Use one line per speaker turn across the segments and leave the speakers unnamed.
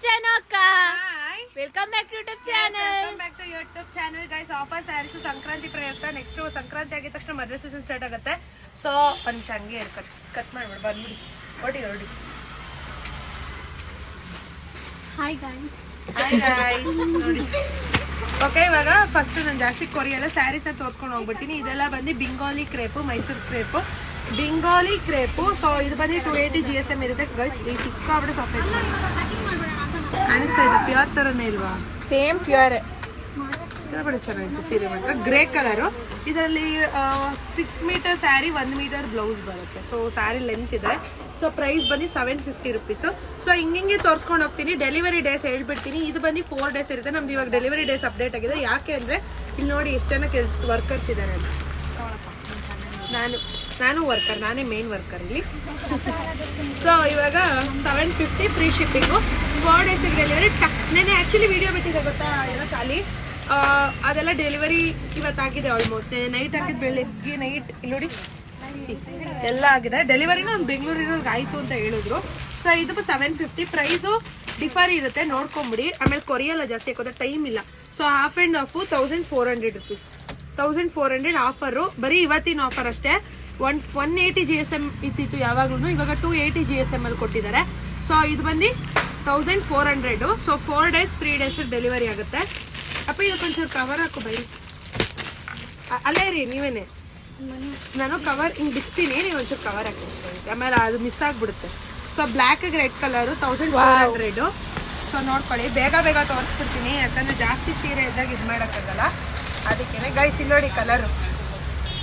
ಜಾನು ಅಕ್ಕ. Welcome back to YouTube channel.
Welcome back to YouTube channel guys. Offer sarees Sankranti ಪ್ರಯುಕ್ತ. Next Sankranti ಆಗಿದ ತಕ್ಷಣ ಮದುವೆ ಸೀಸನ್ ಸ್ಟಾರ್ಟ್ ಆಗುತ್ತೆ. ಸೊ ಒಂದು ನಿಮಿಷ ಹಂಗೆ ಕಟ್ ಮಾಡ್ಬಿಡು, ಬಂದ್ಬಿಡಿ, ಹೊಡಿ.
Hi guys.
ನೋಡಿ ಓಕೆ, ಇವಾಗ ಫಸ್ಟ್ ನಾನು ಜಾಸ್ತಿ ಕೊರಿಯಲ್ಲ ಸ್ಯಾರೀಸ್ನ ತೋರಿಸ್ಕೊಂಡು ಹೋಗ್ಬಿಡ್ತೀನಿ. ಇದೆಲ್ಲ ಬಂದು Bengali crepe, Mysuru crepe, Bengali crepe. So ಇದು ಬಂದು 280 GSM ಇರುತ್ತೆ ಗೈಸ್. ಈ ಸಿಕ್ಕಾಬಿಟ್ಟು ಸಾಫ್ಟ್ ಕಾಣಿಸ್ತಾ ಇದೆ, ಪ್ಯೂರ್ ಥರನೇ ಇಲ್ವಾ?
Same pure.
ಕೂಡ ಚೆನ್ನಾಗಿತ್ತು ಸೀರೆ ಮಾತ್ರ. Grey colour. ಇದರಲ್ಲಿ 6 ಮೀಟರ್ ಸ್ಯಾರಿ, 1 ಮೀಟರ್ ಬ್ಲೌಸ್ ಬರುತ್ತೆ. ಸೊ ಸ್ಯಾರಿ ಲೆಂತ್ ಇದೆ. ಸೊ ಪ್ರೈಸ್ ಬಂದು 750 ರುಪೀಸು. ಸೊ ಹಿಂಗೆ ತೋರಿಸ್ಕೊಂಡು ಹೋಗ್ತೀನಿ. ಡೆಲಿವರಿ ಡೇಸ್ ಹೇಳ್ಬಿಡ್ತೀನಿ. ಇದು ಬಂದು 4 ಡೇಸ್ ಇರುತ್ತೆ. ನಮ್ದು ಇವಾಗ ಡೆಲಿವರಿ ಡೇಸ್ ಅಪ್ಡೇಟ್ ಆಗಿದೆ. ಯಾಕೆ ಅಂದರೆ ಇಲ್ಲಿ ನೋಡಿ ಎಷ್ಟು ಜನ ವರ್ಕರ್ಸ್ ಇದ್ದಾರೆ ಅಂತ. ನಾನು ವರ್ಕರ್, ನಾನೇ ಮೇನ್ ವರ್ಕರ್ ಇಲ್ಲಿ. ಸೊ ಇವಾಗ 750 ಫ್ರೀ ಶಿಪ್ಪಿಂಗು. 4 ಡೇಸಿಗೆ ಡೆಲಿವರಿ. ನೆನೆ ಆ್ಯಕ್ಚುಲಿ ವಿಡಿಯೋ ಬಿಟ್ಟಿದೆ ಗೊತ್ತಾ, ಏನೋ ಖಾಲಿ ಅದೆಲ್ಲ ಡೆಲಿವರಿ ಇವತ್ತಾಗಿದೆ ಆಲ್ಮೋಸ್ಟ್. ನೈಟ್ ಹಾಕಿದ ಬೆಳಿಗ್ಗೆ ನೈಟ್ ಇಲ್ಲಿ ನೋಡಿ ಎಲ್ಲ ಆಗಿದೆ. ಡೆಲಿವರಿನೂ ಒಂದು ಬೆಂಗಳೂರಿನವ್ರಿಗೆ ಆಯಿತು ಅಂತ ಹೇಳಿದ್ರು. ಸೊ ಇದು 750. ಪ್ರೈಸು ಡಿಫರ್ ಇರುತ್ತೆ, ನೋಡ್ಕೊಂಬಿಡಿ. ಆಮೇಲೆ ಕೊರಿಯಲ್ಲ ಜಾಸ್ತಿ ಹಾಕೋದ್ರೆ ಟೈಮ್ ಇಲ್ಲ. So half and half 1400 rupees. 1400 offer. ಬರೀ ಇವತ್ತಿನ ಆಫರ್ ಅಷ್ಟೇ. 180 GSM ಇತ್ತಿತ್ತು ಯಾವಾಗ್ಲೂ. ಇವಾಗ 280 GSM ಅಲ್ಲಿ ಕೊಟ್ಟಿದ್ದಾರೆ. ಸೊ ಇದು ಬಂದು 1400. ಸೊ 4 ಡೇಸ್ 3 ಡೇಸ್ ಡೆಲಿವರಿ ಆಗುತ್ತೆ. ಅಪ್ಪ ಇದಕ್ಕೊಂಚೂರು ಕವರ್ ಹಾಕು ಬೈರಿ. ಅಲ್ಲೇ ರೀ ನೀವೇನೆ, ನಾನು ಕವರ್ ಹಿಂಗೆ ಬಿಡ್ತೀನಿ, ನೀವು ಒಂಚೂರು ಕವರ್ ಹಾಕಿ. ಆಮೇಲೆ ಅದು ಮಿಸ್ ಆಗಿಬಿಡುತ್ತೆ. ಸೊ ಬ್ಲ್ಯಾಕಿಗೆ ರೆಡ್ ಕಲರು 1400. ಸೊ ನೋಡ್ಕೊಳ್ಳಿ, ಬೇಗ ತೋರಿಸ್ಬಿಡ್ತೀನಿ. ಯಾಕಂದರೆ ಜಾಸ್ತಿ ಸೀರೆ ಇದ್ದಾಗ ಇದು ಮಾಡೋಕ್ಕಾಗಲ್ಲ, ಅದಕ್ಕೇನೆ ಗೈಸ್. ಇಲ್ಲಿ ನೋಡಿ ಕಲರು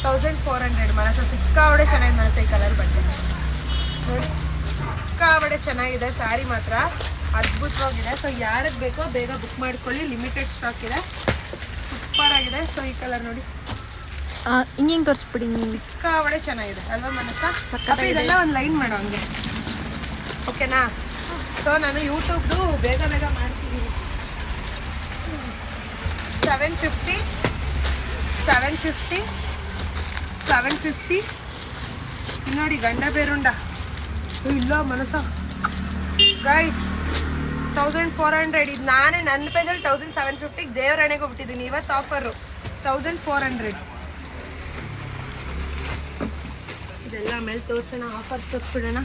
1400 ಮನಸ್ಸು ಸಿಕ್ಕಾವಡೆ ಚೆನ್ನಾಗಿದೆ. ಮನಸ್ಸು ಈ ಕಲರ್ ಬಟ್ಟೆ ನೋಡಿ ಸಿಕ್ಕಾವಡೆ ಚೆನ್ನಾಗಿದೆ. ಸ್ಯಾರಿ ಮಾತ್ರ ಅದ್ಭುತವಾಗಿದೆ. ಸೊ ಯಾರಿಗೆ ಬೇಕೋ ಬೇಗ ಬುಕ್ ಮಾಡ್ಕೊಳ್ಳಿ. ಲಿಮಿಟೆಡ್ ಸ್ಟಾಕ್ ಇದೆ, ಸೂಪರ್ ಆಗಿದೆ. ಸೊ ಈ ಕಲರ್ ನೋಡಿ
ಹಿಂಗೆ ತೋರಿಸ್ಬಿಡಿ.
ಸಿಕ್ಕಾವಡೆ ಚೆನ್ನಾಗಿದೆ ಅಲ್ವಾ ಮನಸ್ಸ? ಇದೆಲ್ಲ ಒಂದು ಲೈನ್ ಮಾಡೋ ಹಂಗೆ, ಓಕೆನಾ? ಸೊ ನಾನು ಯೂಟ್ಯೂಬ್ದು ಬೇಗ ಮಾಡ್ತಿದ್ದೀನಿ. 750 ನೋಡಿ. ಗಂಡ ಬೇರುಂಡ ಇಲ್ಲ ಮನಸ್ಸ ಗೈಸ್. 1400. ಇದು ನಾನೇ ನನ್ನ ಪೇಜಲ್ಲಿ 1750 ದೇವರಾಣೆಗೆ ಹೋಗ್ಬಿಟ್ಟಿದ್ದೀನಿ. ಇವತ್ತು ಆಫರು 1400. ಇದೆಲ್ಲ ಆಮೇಲೆ ತೋರಿಸೋಣ, ಆಫರ್ ತೋರಿಸ್ಬಿಡೋಣ.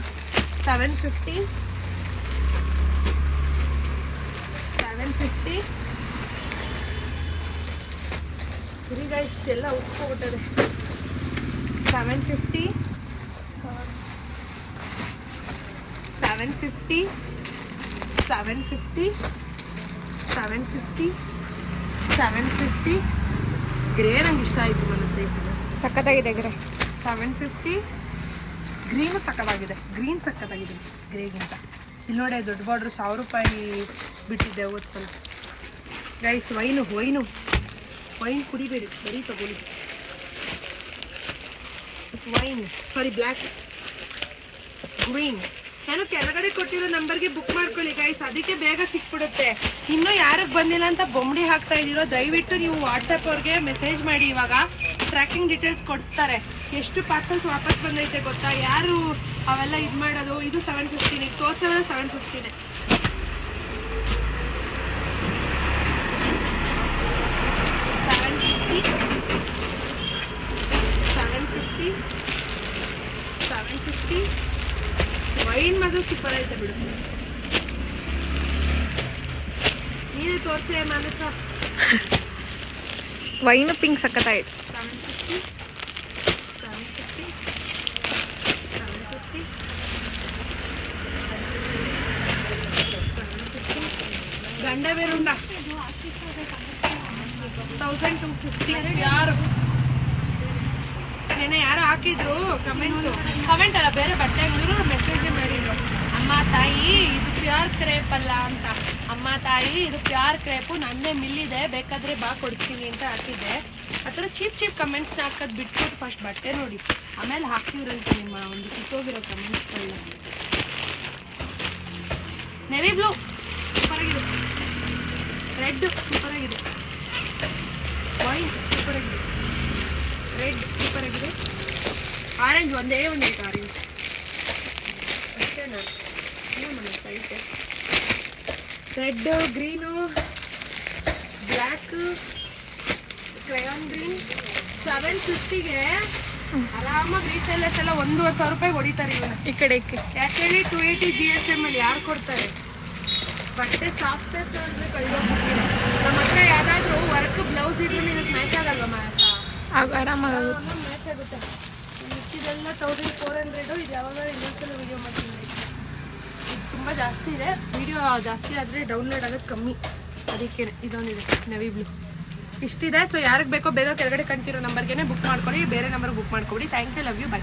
750 ಸರಿ ಗೈಸ್, ಎಲ್ಲ ಉಟ್ಕೋಬಿಟ್ಟದೆ. 750 ಗ್ರೇ ನಂಗೆ ಇಷ್ಟ ಆಯಿತು ನನ್ನ ಸೈಜ್.
ಸಖತ್ತಾಗಿದೆ ಗ್ರೇ.
750. ಗ್ರೀನು ಸಖತ್ತಾಗಿದೆ. ಗ್ರೀನ್ ಸಖತ್ತಾಗಿದೆ ಗ್ರೇಗಿಂತ. ಇಲ್ಲಿ ನೋಡಿ ದೊಡ್ಡ ಬಾರ್ಡ್ರು 1000 ರೂಪಾಯಿ ಬಿಟ್ಟಿದ್ದೆ ಹೋದ್ಸಲ ಗೈಸ್. ವೈನ್ ಕುಡಿಬೇಡಿ, ಬರೀ ತಗೊಳ್ಳಿ. Black green. ನಾನು ಕೆಳಗಡೆ ಕೊಟ್ಟಿರೋ ನಂಬರ್ಗೆ ಬುಕ್ ಮಾಡ್ಕೊಳ್ಳಿ ಗೈಸ್, ಅದಕ್ಕೆ ಬೇಗ ಸಿಕ್ಬಿಡುತ್ತೆ. ಇನ್ನೂ ಯಾರಿಗೆ ಬಂದಿಲ್ಲ ಅಂತ ಬೊಂಬಡಿ ಹಾಕ್ತಾ ಇದ್ದೀರೋ ದಯವಿಟ್ಟು ನೀವು ವಾಟ್ಸಪ್ ಅವ್ರಿಗೆ ಮೆಸೇಜ್ ಮಾಡಿ. ಇವಾಗ ಟ್ರ್ಯಾಕಿಂಗ್ ಡೀಟೇಲ್ಸ್ ಕೊಡ್ತಾರೆ. ಎಷ್ಟು ಪಾರ್ಸಲ್ಸ್ ವಾಪಸ್ ಬಂದೈತೆ ಗೊತ್ತಾ? ಯಾರು ಅವೆಲ್ಲ ಇದು ಮಾಡೋದು. ಇದು 750. ತೋರ್ಸೋಲ್ಲ 750. 750 ವೈನ್ ಮಾತ್ರ ಸೂಪರ್ ಐತೆ ಬಿಡು. ನೀನೇ ತೋರಿಸೆ ಮಾನಸ.
Wine pink ಸಖತ್ತಾಯ್ತು.
750 ಗಂಡ ಬೇರುಂಡ 1250. ಯಾರು ಹಾಕಿದ್ರು ಕಮೆಂಟ್ ಅಲ್ಲ, ಬೇರೆ ಬಟ್ಟೆ ಅಂಗಡಿರು ಮೆಸೇಜ್ ಮಾಡಿದ್ರು. ಅಮ್ಮ ತಾಯಿ ಇದು ಪ್ಯೂರ್ ಕ್ರೇಪ್ ಅಲ್ಲ ಅಂತ. ಅಮ್ಮ ತಾಯಿ ಇದು ಪ್ಯೂರ್ ಕ್ರೇಪು, ನನ್ನೇ ಮಿಲ್ಲಿದೆ, ಬೇಕಾದ್ರೆ ಬಾ ಕೊಡ್ತೀನಿ ಅಂತ ಹಾಕಿದ್ದೆ. ಆ ಥರ ಚೀಪ್ ಕಮೆಂಟ್ಸ್ನ ಹಾಕೋದು ಬಿಟ್ಬಿಟ್ಟು ಫಸ್ಟ್ ಬಟ್ಟೆ ನೋಡಿ, ಆಮೇಲೆ ಹಾಕಿವ್ರಂತ ನಿಮ್ಮ ಒಂದು ಕಿತ್ತೋಗಿರೋ ಕಮೆಂಟ್ಸ್ಗಳನ್ನ. ನೆವಿ ಬ್ಲೂ ಸೂಪರಾಗಿದೆ. ರೆಡ್ ಸೂಪರಾಗಿದೆ. ವೈನ್ ಸೂಪರಾಗಿದೆ. ರೆಡ್ ಸೂಪರಾಗಿದೆ. ಆರೆಂಜ್ ಒಂದೇ ಒಂದೈತೆ ಆರೆಂಜ್ ಅಷ್ಟೇನಾ? Red, green, black, crayon green 750ಗೆ ಆರಾಮಾಗಿ ರೀಸೇಲರ್ಸ್ ಎಲ್ಲ 1,500 ರೂಪಾಯಿಗೆ ಹೊಡಿತಾರೆ ಇವನ್ನ.
ಈ ಕಡೆ
ಯಾಕೇಳಿ 280 GSM ಅಲ್ಲಿ ಯಾರು ಕೊಡ್ತಾರೆ? ಬಟ್ಟೆ ಸಾಫ್ಟ್ನೆಸ್ ನೋಡಿದ್ರೆ ಕಳ್ದೋಗ್ಬಿಟ್ಟಿದೆ. ನಮ್ಮ ಹತ್ರ ಯಾವ್ದಾದ್ರು ವರ್ಕ್ ಬ್ಲೌಸ್ ಇದ್ರೂ ಇದಕ್ಕೆ ಮ್ಯಾಚ್ ಆಗಲ್ವಾ ಮಾಸ?
ಆರಾಮಾಗುತ್ತೆ.
ಮ್ಯಾಚ್ ಆಗುತ್ತೆ. ಇದೆಲ್ಲ 1400. ಇದು ಯಾವಾಗ ಇನ್ನೊಂದ್ಸಲ ವಿಡಿಯೋ ಮಾಡ್ತೀನಿ. ಇದು ತುಂಬ ಜಾಸ್ತಿ ಇದೆ. ವಿಡಿಯೋ ಜಾಸ್ತಿ ಆದರೆ ಡೌನ್ಲೋಡ್ ಆಗೋದು ಕಮ್ಮಿ, ಅದಕ್ಕೆ ಇದೊಂದಿದೆ ನವಿ ಬ್ಲೂ. ಇಷ್ಟಿದೆ. ಸೊ ಯಾರಿಗೆ ಬೇಕೋ ಬೇಗ ಕೆಳಗಡೆ ಕಾಣ್ತಿರೋ ನಂಬರ್ಗೆ ಬುಕ್ ಮಾಡ್ಕೊಳ್ಳಿ, ಬೇರೆ ನಂಬರ್ ಬುಕ್ ಮಾಡ್ಕೊಬಿಡಿ. Thank you, love you, by.